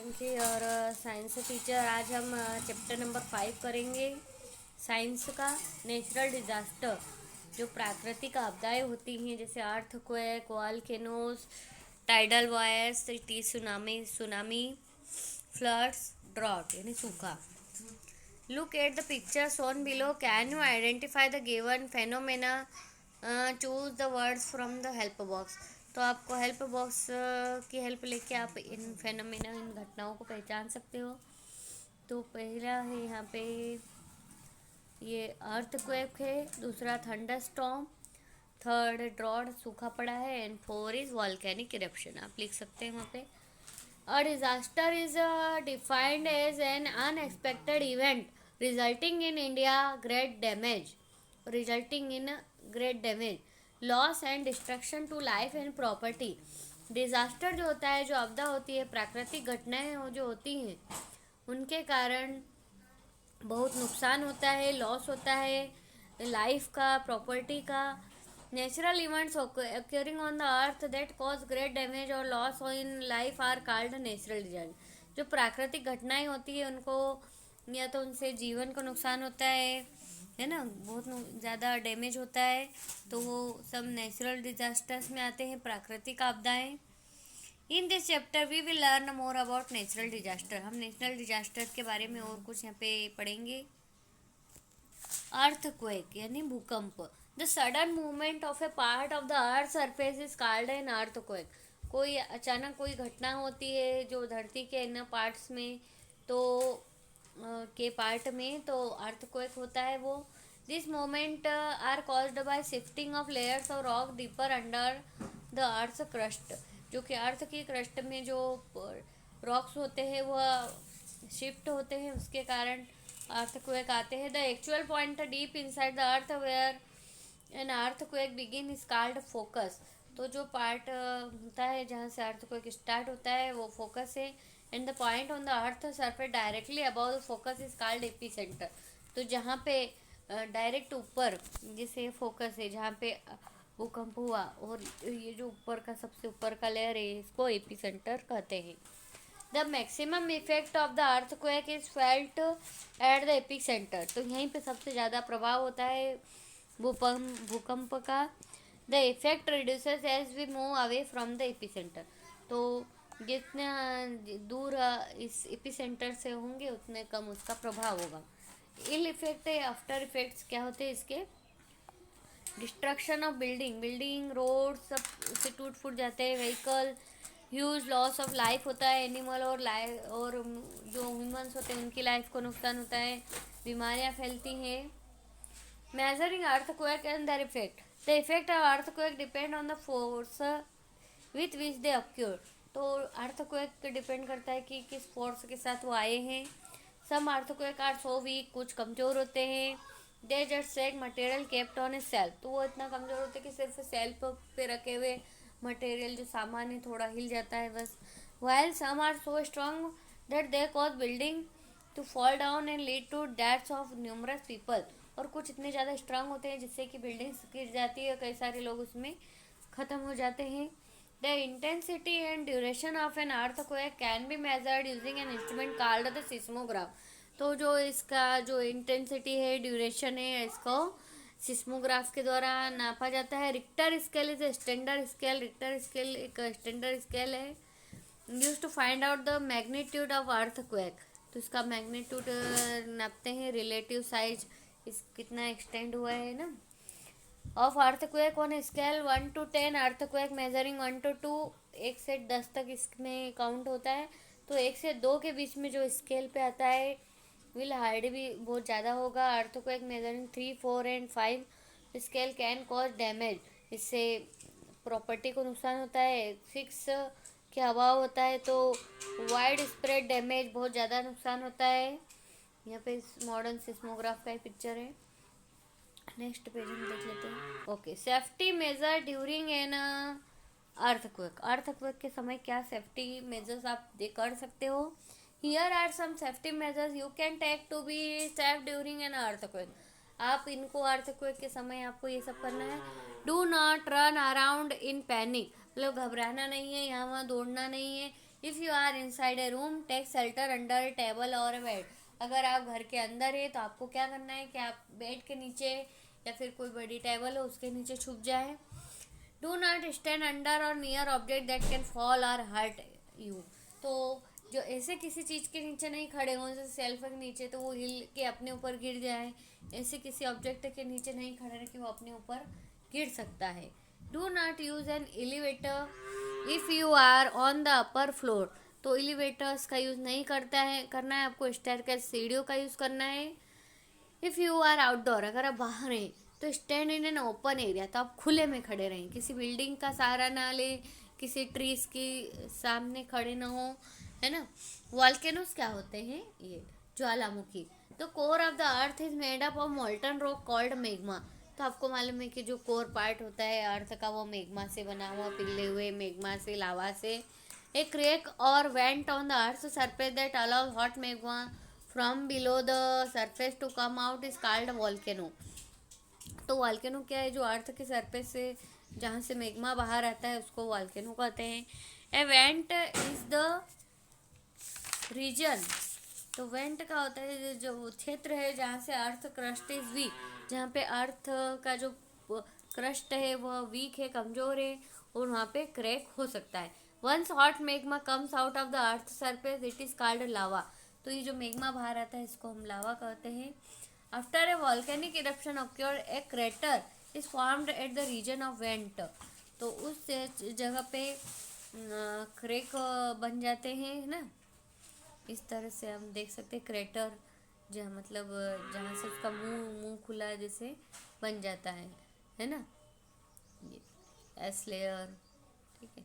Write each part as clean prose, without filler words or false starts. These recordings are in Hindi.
ओके। और साइंस टीचर, आज हम चैप्टर नंबर 5 करेंगे साइंस का। नेचुरल डिजास्टर, जो प्राकृतिक आपदाएं होती हैं जैसे earthquake, volcanoes, tidal waves, tsunami, floods, drought यानी सूखा। Look at the picture shown below. Can you identify the given phenomena? Choose the words from the help box. तो आपको हेल्प बॉक्स की हेल्प लेके आप इन फेनोमेना, इन घटनाओं को पहचान सकते हो। तो पहला है यहाँ पे ये अर्थक्वेक है, दूसरा थंडर स्टॉर्म, थर्ड ड्रॉट सूखा पड़ा है, एंड 4 इज वॉल्केनिक इरप्शन। आप लिख सकते हैं वहाँ पे। A disaster is defined as an unexpected event resulting in India great damage, resulting in great damage, loss and destruction to life and property. Disaster जो होता है, जो आपदा होती है, प्राकृतिक घटनाएं जो होती हैं, उनके कारण बहुत नुकसान होता है, लॉस होता है लाइफ का, प्रॉपर्टी का। Natural events occurring on the earth that cause great damage or loss in life are called natural disaster। जो प्राकृतिक घटनाएं होती है उनको, या तो उनसे जीवन को नुकसान होता है ना, बहुत ज़्यादा डैमेज होता है, तो वो सब नेचुरल डिजास्टर्स में आते हैं, प्राकृतिक आपदाएं। In this chapter we will learn more about natural disaster. हम नेचुरल डिजास्टर के बारे में और कुछ यहाँ पे पढ़ेंगे। अर्थक्वेक यानी भूकंप। The sudden movement of A part of the earth surface is called an earthquake. कोई अचानक कोई घटना होती है जो धरती के इन पार्ट्स में, तो के पार्ट में, तो अर्थक्वेक होता है वो। This moment are caused by shifting of layers of rock deeper under the earth crust. जो कि अर्थ की क्रस्ट में जो रॉक्स होते हैं वह शिफ्ट होते हैं, उसके कारण अर्थक्वेक आते हैं। The actual point deep inside the earth where an earthquake begin is called focus. तो जो पार्ट होता है जहाँ से अर्थक्वेक स्टार्ट होता है वो फोकस है। And the point on the earth surface directly about the focus is called epicentre. तो जहाँ पे डायरेक्ट ऊपर, जैसे फोकस है जहाँ पे भूकंप हुआ, और ये जो ऊपर का सबसे ऊपर का लेयर है इसको एपिसेंटर कहते हैं। The maximum effect of the earthquake is felt at the epicentre. तो यहीं पे सबसे ज़्यादा प्रभाव होता है भूकंप का। The effect reduces as we move away from the epicentre. तो जितना दूर इस एपिसेंटर से होंगे उतने कम उसका प्रभाव होगा। इल इफेक्ट है, आफ्टर इफेक्ट्स क्या होते हैं इसके? डिस्ट्रक्शन ऑफ बिल्डिंग, रोड सब उससे टूट फूट जाते हैं, vehicle, huge loss of life होता है, एनिमल और जो ह्यूमंस होते हैं उनकी लाइफ को नुकसान होता है, बीमारियां फैलती हैं। Measuring earthquake and their effect. The effect of earthquake depend on the force with which they occur. तो अर्थक्वेक डिपेंड करता है कि किस फोर्स के साथ वो आए हैं। Some earthquake are so weak, कुछ कमज़ोर होते हैं। They just shake material kept on a shelf. तो वो इतना कमज़ोर होते हैं कि सिर्फ सेल्फ पे रखे हुए मटेरियल, जो सामान है, थोड़ा हिल जाता है बस। While some are so strong that they cause building to fall down and lead to deaths of numerous people. और कुछ इतने ज़्यादा स्ट्रांग होते हैं जिससे कि बिल्डिंग्स गिर जाती है, कई सारे लोग उसमें ख़त्म हो जाते हैं। The intensity and duration of an earthquake can be measured using an instrument called the seismograph. तो जो इसका जो इंटेंसिटी है, ड्यूरेशन है, इसको सिस्मोग्राफ के द्वारा नापा जाता है। Richter scale is standard scale. Richter scale एक स्टैंडर्ड स्केल है use to find out the magnitude of earthquake. तो इसका मैग्नीट्यूड नापते हैं, रिलेटिव साइज, इस कितना एक्सटेंड हुआ है ना, of earthquake on scale 1 to 10। Earthquake measuring 1 to 2, 1 से 10 तक इसमें काउंट होता है। तो 1 से 2 के बीच में जो स्केल पे आता है विल हार्ड भी बहुत ज़्यादा होगा। Earthquake measuring 3, 4 and 5 scale can cause damage. इससे प्रॉपर्टी को नुकसान होता है। 6 के अभाव होता है तो वाइड स्प्रेड डैमेज, बहुत ज़्यादा नुकसान होता है। यहाँ पे मॉडर्न सिस्मोग्राफ का ही पिक्चर है। नेक्स्ट पेज हम देख लेते हैं। Okay, safety measure during an earthquake. Earthquake के समय क्या सेफ्टी मेजर्स आप कर सकते हो? Here are some safety measures you can take to be safe during an earthquake. आप इनको अर्थक्वेक के समय आपको ये सब करना है। Do not run around in panic. मतलब घबराना नहीं है, यहाँ वहाँ दौड़ना नहीं है, if you are inside a room, take shelter under a table और ए बेड। अगर आप घर के अंदर है तो आपको क्या करना है कि आप बेड के नीचे या फिर कोई बड़ी टेबल हो उसके नीचे छुप जाए। डू नॉट स्टैंड अंडर और near object that can fall और हर्ट यू। तो जो ऐसे किसी चीज़ के नीचे नहीं खड़े हों, जैसे सेल्फ के नीचे तो वो हिल के अपने ऊपर गिर जाए, ऐसे किसी ऑब्जेक्ट के नीचे नहीं खड़े रहे कि वो अपने ऊपर गिर सकता है। Do not use an elevator if you are on the upper floor. तो एलिवेटर्स का यूज़ नहीं करना है आपको, स्टेयरकेस सीढ़ियों का यूज़ करना है। इफ़ यू आर आउटडोर, अगर आप बाहर हैं तो stand in an open area, तो आप खुले में खड़े रहें, किसी बिल्डिंग का सहारा ना लें, किसी ट्रीज की सामने खड़े ना हो, है ना। वॉल्केनोस क्या होते हैं, ये ज्वालामुखी। तो core of the earth is made up of molten rock called मेग्मा। तो आपको मालूम है कि जो कोर पार्ट होता है अर्थ का वो मेग्मा से बना हुआ, पिघले हुए मेग्मा से, लावा से। ए क्रेक और vent on the earth surface that allows hot magma from below the surface to come out is called volcano. तो वॉल्केनो क्या है, जो अर्थ के सरफेस से जहाँ से मेग्मा बाहर आता है उसको वॉल्केनो कहते हैं। ए वेंट इज द रीजन। तो वेंट का होता है जो क्षेत्र है जहाँ से अर्थ क्रस्ट इज वीक, जहाँ पे अर्थ का जो क्रस्ट है वह वीक है, कमजोर है, और वहाँ पे क्रैक हो सकता है। Once hot magma comes out of the earth surface it is called lava. तो ये जो मेग्मा बाहर आता है इसको हम लावा कहते हैं। After a volcanic eruption occurred a crater is formed at the region of vent. तो उस जगह पे क्रेक बन जाते हैं, है ना। इस तरह से हम देख सकते हैं क्रेटर, जहाँ मतलब जहाँ से उसका मुंह मुंह खुला जैसे बन जाता है ना। ये एस लेयर, ठीक है।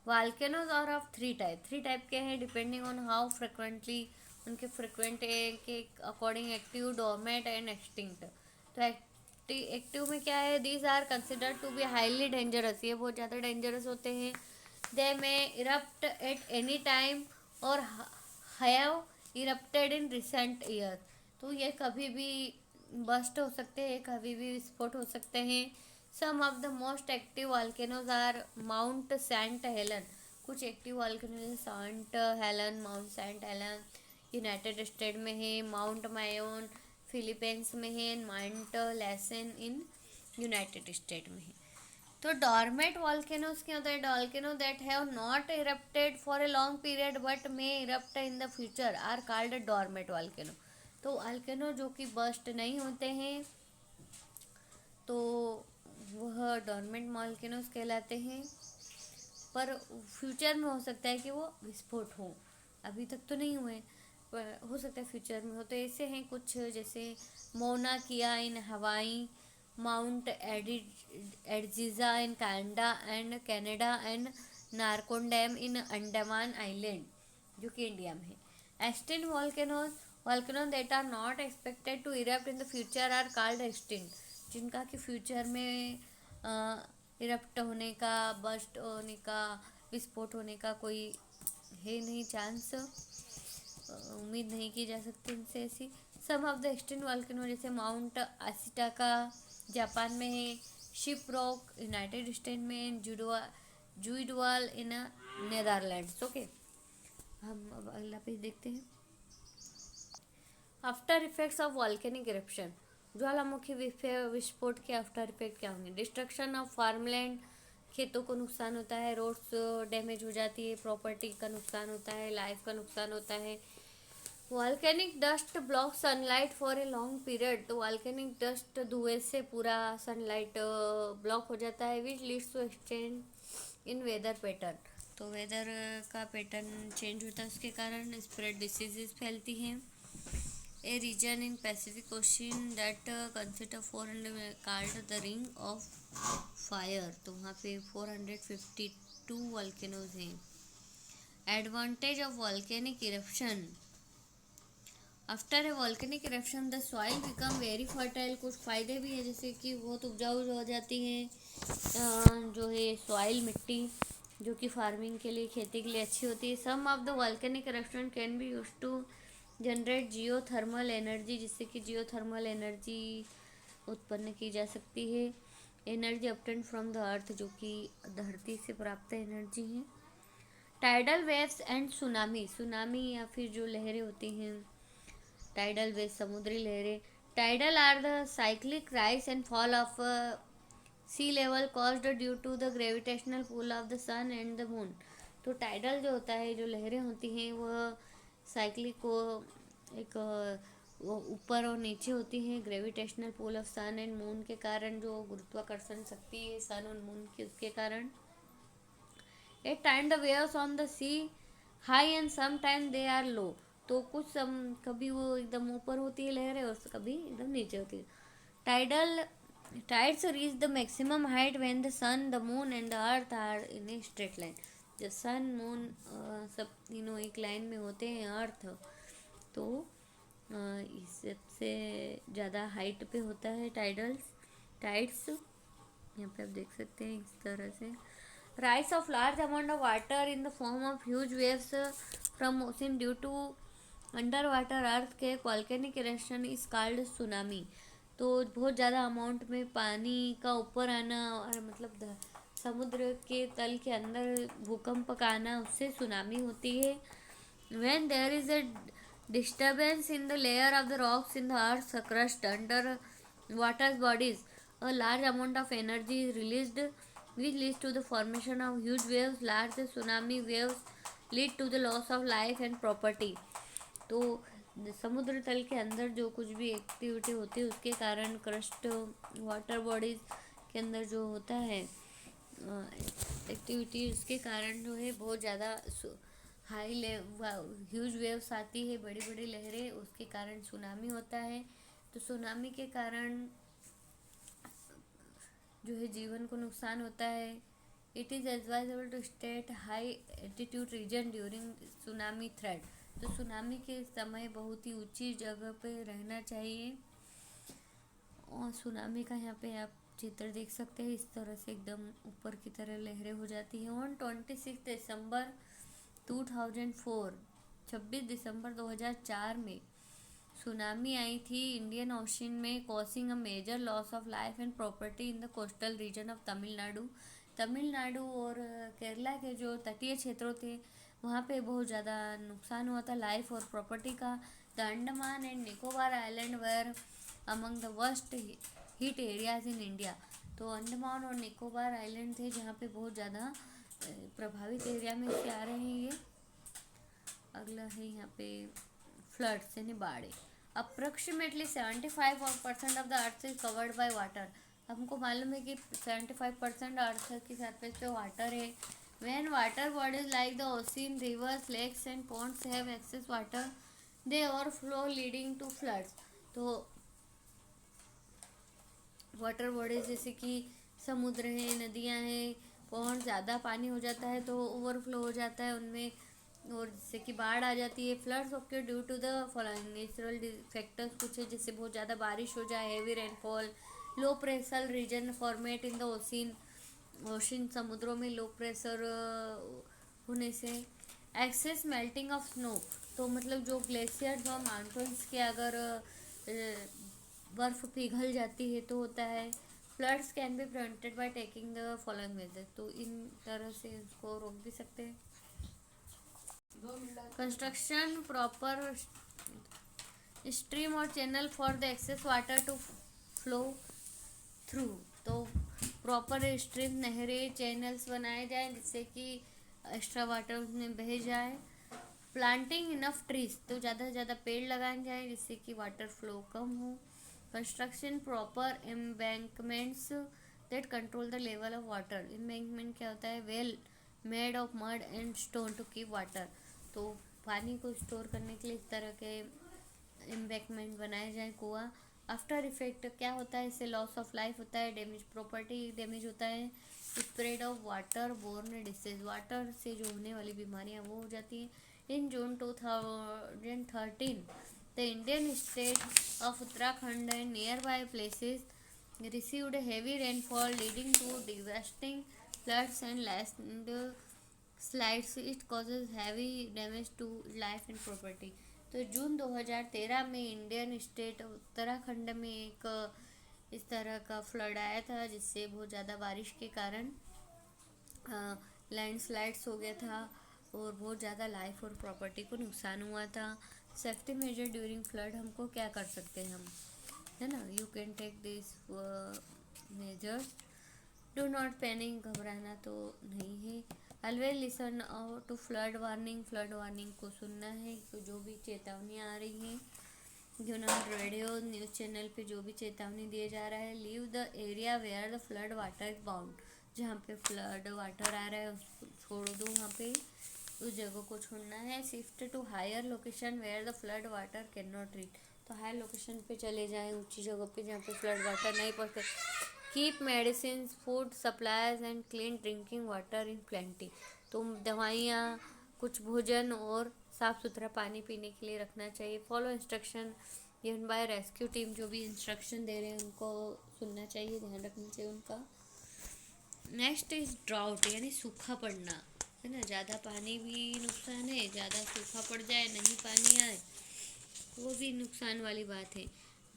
Volcanoes are of three type के हैं डिपेंडिंग ऑन हाउ फ्रिक्वेंटली, उनके फ्रिक्वेंट के according active, dormant and extinct. तो एक्टिव में क्या है, these are considered to be highly dangerous, ये बहुत ज़्यादा डेंजरस होते हैं। They may erupt at any time और have erupted in recent year. तो ये कभी भी बस्ट हो सकते हैं, कभी भी विस्फोट हो सकते हैं। Some of the most active volcanoes are Mount Saint Helen. कुछ active volcanoes Saint Helen, Mount Saint Helen United State में है, माउंट मायोन फिलीपींस में है, Mount Lassen in United State में है। तो डॉर्मेट वॉल्केनोज क्या होता है, volcano that have not erupted for a long period but may erupt in the future are called dormant volcano. तो वॉल्केनो जो कि बस्ट नहीं होते हैं तो वह डॉर्मेंट वॉल्केनोज कहलाते हैं, पर फ्यूचर में हो सकता है कि वो विस्फोट हो, अभी तक तो नहीं हुए पर हो सकता है फ्यूचर में हो। तो ऐसे हैं कुछ, जैसे Mona Kea in Hawaii, Mount Edziza in Canada and Narcondam in Andaman island जो कि इंडिया में है। Extinct volcano that are not expected to erupt in the future are called extinct. जिनका कि फ्यूचर में इरप्ट होने का, बस्ट होने का, विस्फोट होने का कोई है नहीं, चांस उम्मीद नहीं की जा सकती इनसे ऐसी। सम ऑफ द एक्सटिंक्ट वॉल्केनो जैसे माउंट आसिटाका जापान में है, शिप रॉक यूनाइटेड स्टेट में, जुइडवाल इन नेदरलैंड्स। ओके, हम अब अगला पेज देखते हैं। After effects of volcanic eruption. ज्वालामुखी विस्फोट के आफ्टर इफेक्ट क्या होंगे, डिस्ट्रक्शन ऑफ फार्मलैंड, खेतों को नुकसान होता है, रोड्स डैमेज हो जाती है, प्रॉपर्टी का नुकसान होता है, लाइफ का नुकसान होता है। Volcanic dust block sunlight for a long period. तो वॉल्केनिक डस्ट धुएं से पूरा सनलाइट ब्लॉक हो जाता है, which leads to exchange in weather pattern. तो वेदर का पैटर्न चेंज होता है, उसके कारण स्प्रेड डिसीजेज फैलती हैं। A region in Pacific Ocean that consist of 400 called the ring of fire. तो वहाँ पे 452 वॉल्केनोज हैं। Advantage of volcanic eruption. After a volcanic eruption the soil become very fertile. कुछ फ़ायदे भी हैं, जैसे कि बहुत उपजाऊ हो जाती है जो है सॉइल, मिट्टी, जो कि फार्मिंग के लिए, खेती के लिए अच्छी होती है। Some of the volcanic eruption can be use to generate geothermal energy, जिससे कि जियोथर्मल एनर्जी उत्पन्न की जा सकती है। Energy obtained from the earth, जो कि धरती से प्राप्त एनर्जी है। Tidal waves and tsunami, tsunami या फिर जो लहरें होती हैं, टाइडल वेव्स समुद्री लहरें। Tidal are the cyclic rise and fall of sea level caused due to the gravitational pull of the sun and the moon. तो टाइडल जो होता है, जो लहरें होती हैं, वह साइक्लिक को एक वो ऊपर और नीचे होती हैं gravitational pull of sun and moon के कारण, जो गुरुत्वाकर्षण शक्ति है सन और मून की, उसके कारण। At time the waves on the sea high and some time they are low. तो कुछ कभी वो एकदम ऊपर होती है लहरें और कभी एकदम नीचे होती है। Tidal tides reach the maximum height when the sun, the moon and the earth are in a straight line. जब सन मून सब तीनों एक लाइन में होते हैं, अर्थ, तो इस सबसे ज़्यादा हाइट पे होता है टाइड्स। यहाँ पे आप देख सकते हैं इस तरह से। rise of large amount of water in the form of huge waves from ocean due to underwater earthquake volcanic eruption is called tsunami। तो बहुत ज़्यादा अमाउंट में पानी का ऊपर आना और मतलब समुद्र के तल के अंदर भूकंप का आना, उससे सुनामी होती है। when there is a disturbance in the layer of the rocks in the earth's crust under water bodies, a large amount of energy is released, which leads to the formation of huge waves. Large tsunami waves lead to the loss of life and property। तो समुद्र तल के अंदर जो कुछ भी एक्टिविटी होती है, उसके कारण क्रस्ट वाटर बॉडीज के अंदर जो होता है एक्टिविटी, उसके कारण जो है बहुत ज़्यादा हाई ह्यूज वेव्स आती है, बड़ी बड़ी लहरें, उसके कारण सुनामी होता है। तो सुनामी के कारण जो है जीवन को नुकसान होता है। It is advisable to stay high altitude region during tsunami threat. तो सुनामी के समय बहुत ही ऊंची जगह पे रहना चाहिए। और सुनामी का यहाँ पे आप चित्र देख सकते हैं, इस तरह से एकदम ऊपर की तरह लहरें हो जाती हैं। ऑन 26 दिसंबर 2004, 26 दिसंबर 2004 में सुनामी आई थी इंडियन ओशन में, causing a major loss of life and property in the coastal region of Tamil Nadu और केरला के जो तटीय क्षेत्रों थे, वहाँ पे बहुत ज़्यादा नुकसान हुआ था लाइफ और प्रॉपर्टी का। The Andaman and Nicobar island were among the worst hit areas in India. तो अंडमान और निकोबार आइलैंड थे जहाँ पे बहुत ज़्यादा प्रभावित एरिया में से आ रहे हैं ये। अगला है यहाँ पे फ्लड्स यानी बाढ़। Approximately 75% of the earth is covered by water. हमको मालूम है कि 75% अर्थ की सरफेस पे वाटर है। When water bodies like the ocean, rivers, lakes and ponds have excess water, they overflow leading to floods. तो वाटर बॉडीज जैसे कि समुद्र है, नदियाँ हैं, पॉन्ड, ज़्यादा पानी हो जाता है तो ओवरफ्लो हो जाता है उनमें, और जिससे कि बाढ़ आ जाती है। Floods okay due to the following natural factors कुछ है, जिससे बहुत ज़्यादा बारिश हो जाए, heavy rainfall, low pressure region formed in the ocean, समुद्रों में लो प्रेशर होने से। एक्सेस मेल्टिंग ऑफ स्नो, तो मतलब जो ग्लेशियर्स और माउंटेन्स के अगर बर्फ़ पिघल जाती है तो होता है। Floods can be prevented by taking the following measure, तो इन तरह से उसको रोक भी सकते हैं। कंस्ट्रक्शन प्रॉपर स्ट्रीम और channel for the excess water to flow through. तो प्रॉपर स्ट्रीम, नहरें, चैनल्स बनाए जाएं जिससे कि एक्स्ट्रा वाटर उसमें बह जाए। प्लांटिंग इनफ ट्रीज, तो ज़्यादा से ज़्यादा पेड़ लगाए जाए जिससे कि वाटर फ्लो कम हो। Construction proper embankments that control the level of water. Embankment क्या होता है? Well made of mud and stone to keep water. तो पानी को स्टोर करने के लिए इस तरह के एम्बैंकमेंट बनाए जाए, कुआं। आफ्टर इफेक्ट क्या होता है? इससे लॉस ऑफ लाइफ होता है, डैमेज प्रॉपर्टी डैमेज होता है, spread of water borne disease, water से जो होने वाली बीमारियां वो हो जाती हैं। इन जून 2013 the Indian state of Uttarakhand and nearby places received heavy rainfall leading to devastating floods and landslides. It causes heavy damage to life and property। तो जून 2013 में इंडियन स्टेट उत्तराखंड में एक इस तरह का फ्लड आया था, जिससे बहुत ज़्यादा बारिश के कारण लैंडस्लाइड्स हो गया था और बहुत ज़्यादा लाइफ और प्रॉपर्टी को नुकसान हुआ था। सेफ्टी मेजर ड्यूरिंग फ्लड, हमको क्या कर सकते हैं हम, है ना, you can take this measures. Do not panic, घबराना तो नहीं है। Always listen to flood warning, flood warning को सुनना है, तो जो भी चेतावनी आ रही है, रेडियो न्यूज़ चैनल पे जो भी चेतावनी दिया जा रहा है। Leave the area where the flood water is bound, जहाँ पे फ्लड वाटर आ रहा है उसको छोड़ दो, वहाँ पे उस जगह को छोड़ना है। Shift to higher location where the flood water can not reach, तो हायर लोकेशन पे चले जाएं, ऊंची जगह पे जहाँ पे फ्लड वाटर नहीं पहुँचते। Keep medicine, food supplies and clean drinking water in plenty, तो दवाइयाँ, कुछ भोजन और साफ़ सुथरा पानी पीने के लिए रखना चाहिए। Follow instruction given by rescue team, जो भी इंस्ट्रक्शन दे रहे हैं उनको सुनना चाहिए, ध्यान रखना चाहिए उनका। नेक्स्ट इज ड्राउट, यानी सूखा पड़ना, है ना, ज़्यादा पानी भी नुकसान है, ज़्यादा सूखा पड़ जाए, नहीं पानी आए, वो भी नुकसान वाली बात है।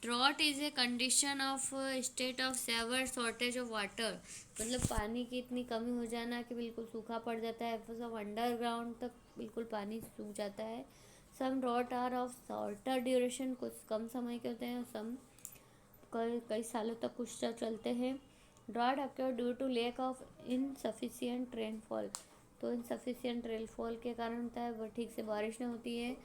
Drought is a condition of state of severe shortage of water, मतलब पानी की इतनी कमी हो जाना कि बिल्कुल सूखा पड़ जाता है, सब अंडरग्राउंड तक बिल्कुल पानी सूख जाता है। Some drought are of shorter duration, कुछ कम समय के होते हैं, सम कई कई सालों तक कुछ चलते हैं। Drought occur due to lack of insufficient rainfall, तो इनसफिशियंट रेनफॉल के कारण होता है, वो ठीक से बारिश नहीं होती है।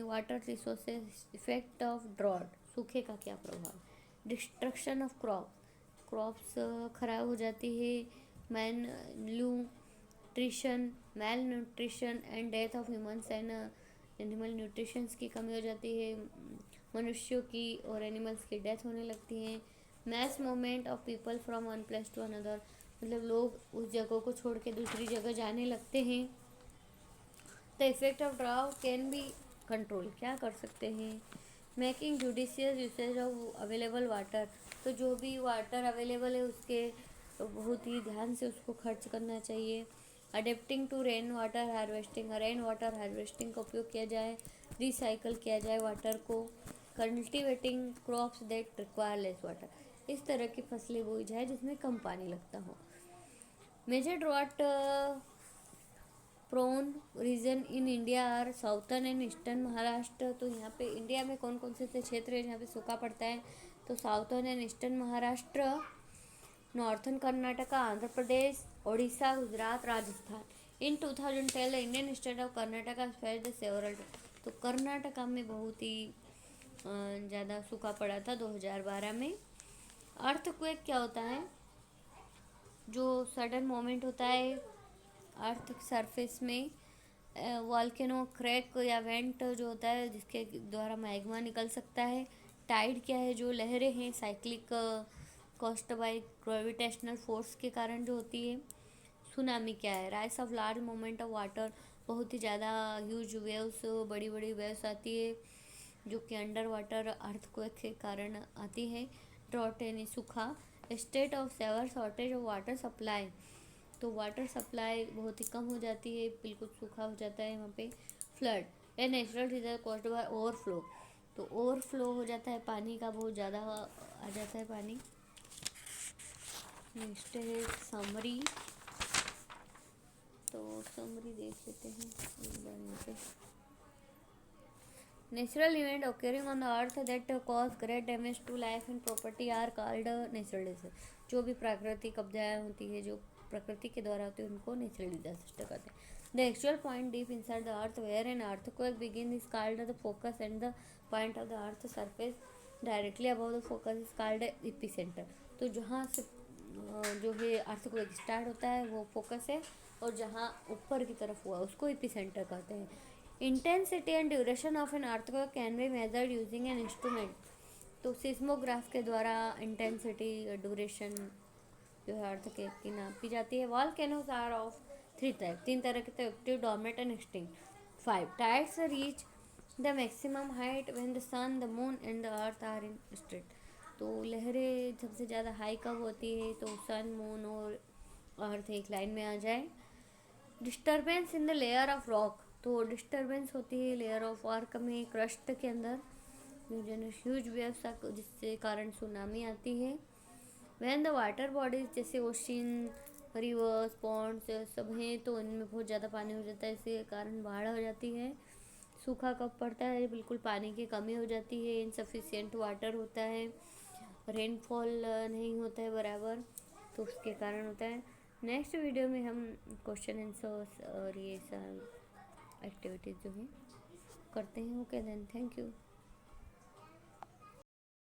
Water resources, effect of drought, सूखे का क्या प्रभाव। डिस्ट्रक्शन ऑफ क्रॉप्स खराब हो जाती है। Malnutrition and death of humans and animal nutritions की कमी हो जाती है, मनुष्यों की और एनिमल्स की डेथ होने लगती है। Mass movement of people from one place to another, मतलब लोग उस जगह को छोड़ के दूसरी जगह जाने लगते हैं। The effect of drought can be control, क्या कर सकते हैं। Making judicious usage of available water, तो जो भी वाटर अवेलेबल है उसके बहुत ही ध्यान से उसको खर्च करना चाहिए। Adapting to rain water harvesting, rain water harvesting का उपयोग किया जाए, रिसाइकल किया जाए वाटर को। Cultivating crops that require less water, इस तरह की फसलें बोई जाए जिसमें कम पानी लगता हो। Major drought prone region in India are southern and eastern Maharashtra, तो यहाँ पे इंडिया में कौन कौन से क्षेत्र है जहाँ पे सूखा पड़ता है, तो southern and eastern Maharashtra, northern Karnataka, Andhra Pradesh, Odisha, Gujarat, Rajasthan. In 2010 Indian state of Karnataka faced several, तो कर्नाटका में बहुत ही ज़्यादा सूखा पड़ा था 2012 में। अर्थक्वेक क्या होता है, जो सडन मोमेंट होता है अर्थ सरफेस में, वॉल्केनो क्रैक या वेंट जो होता है जिसके द्वारा मैग्मा निकल सकता है। टाइड क्या है, जो लहरें हैं cyclic cost by gravitational force के कारण जो होती है। सुनामी क्या है, rice of large moment of water, बहुत ही ज़्यादा ह्यूज वेव्स, बड़ी बड़ी वेव्स आती है जो कि अंडर वाटर अर्थक्वेक के कारण आती है। ड्रॉट यानी सूखा। State of severe shortage of water supply, तो वाटर सप्लाई बहुत ही कम हो जाती है, बिल्कुल सूखा हो जाता है वहाँ पे। Flood a natural disaster caused by overflow, तो ओवरफ्लो हो जाता है, पानी का बहुत ज़्यादा आ जाता है पानी। नेक्स्ट है समरी, तो समरी देख लेते हैं एक बार यहाँ पे। Natural event occurring on the earth that cause great damage to life and property are called natural disaster, जो भी प्राकृतिक आपदाएं होती है जो प्रकृति के द्वारा होती है उनको नेचुरल डिजास्टर कहते हैं। The actual point deep inside the earth where an earthquake begin is called the focus and the point of the earth surface directly above the focus is called epicentre, तो जहाँ से जो है अर्थक्वेक स्टार्ट होता है वो फोकस है, और जहाँ ऊपर की तरफ हुआ उसको एपिसेंटर कहते हैं। Intensity and duration of an earthquake can be measured using an instrument, तो सिस्मोग्राफ के द्वारा इंटेंसिटी ड्यूरेशन जो है अर्थक्वेक की नापी जाती है। वॉल्केनोज आर ऑफ 3 टाइप, 3 तरह के, active, dormant and extinct. 5 tides reach the maximum height when the sun, the moon and the earth are in straight, तो लहरें सबसे ज़्यादा हाई कब होती है, तो सन, मून और अर्थ एक लाइन में आ जाए। Disturbance in the layer of rock, तो डिस्टर्बेंस होती है लेयर ऑफ रॉक में, क्रस्ट के अंदर ह्यूज वेव्स जिससे कारण सुनामी आती है। व्हेन द वाटर बॉडीज जैसे ओशन, रिवर्स पॉन्ड्स सब हैं तो इनमें बहुत ज़्यादा पानी हो जाता है, इसके कारण बाढ़ हो जाती है। सूखा कब पड़ता है, बिल्कुल पानी की कमी हो जाती है, इनसफिशिएंट वाटर होता है, रेनफॉल नहीं होता है बराबर, तो उसके कारण होता है। नेक्स्ट वीडियो में हम क्वेश्चन आंसर्स और ये सब एक्टिविटीज़ जो है करते हैं। Okay then, thank you.